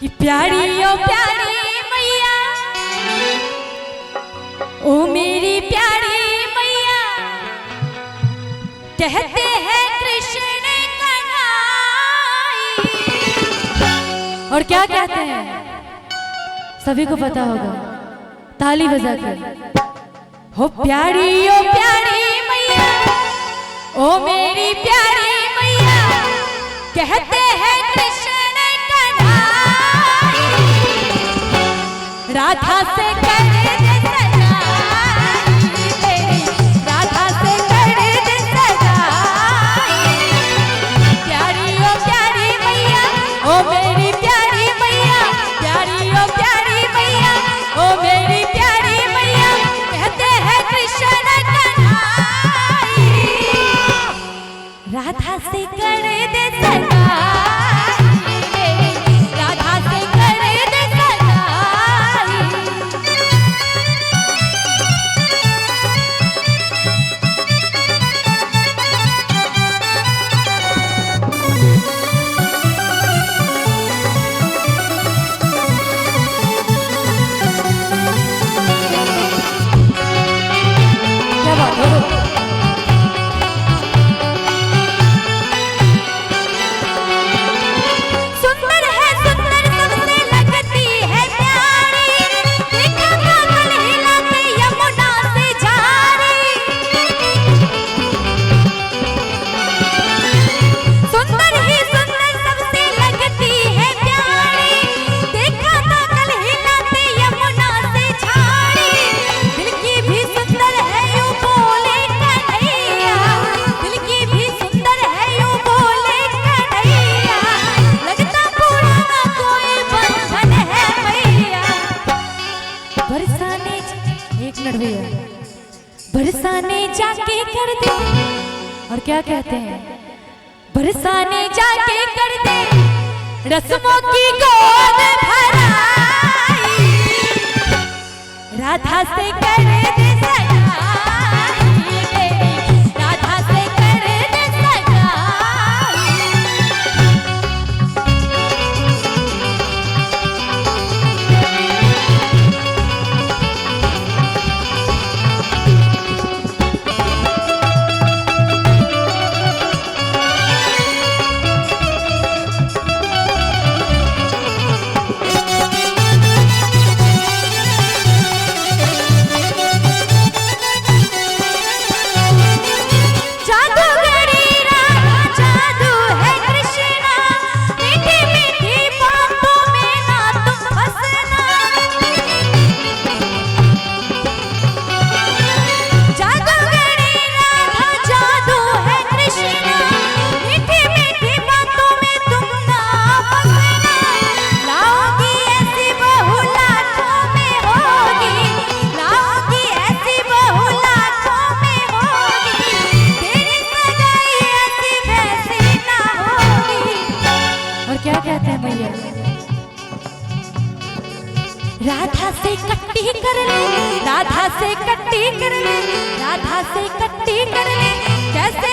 कि प्यारी ओ प्यारी मैया, ओ मेरी प्यारी मैया, कहते हैं कृष्ण कन्हैया। और क्या कहते हैं सभी को पता होगा, ताली बजा के। हो प्यारी ओ प्यारी मैया, ओ मेरी प्यारी मैया, कहते हैं कृष्ण कन्हैया। राधा से कर दे सगाई, तेरी राधा से कर दे सगाई। प्यारी ओ प्यारी मैया, ओ मेरी प्यारी मैया, प्यारी ओ प्यारी मैया, ओ मेरी प्यारी मैया, कहते हैं कृष्ण कन्हैया। राधा से कर दे सगाई, राधा से कर दे सगाई। क्या बात है? बरसाने जाके कर दे, और क्या कहते हैं, बरसाने जाके कर दे रस्मों की गोद भराई। राधा से कर दे सगाई, राधा से कर दे सगाई। क्या कहते हैं भैया, राधा से कट्टी कर ले, राधा से कट्टी कर ले, राधा से कट्टी कर ले, कैसे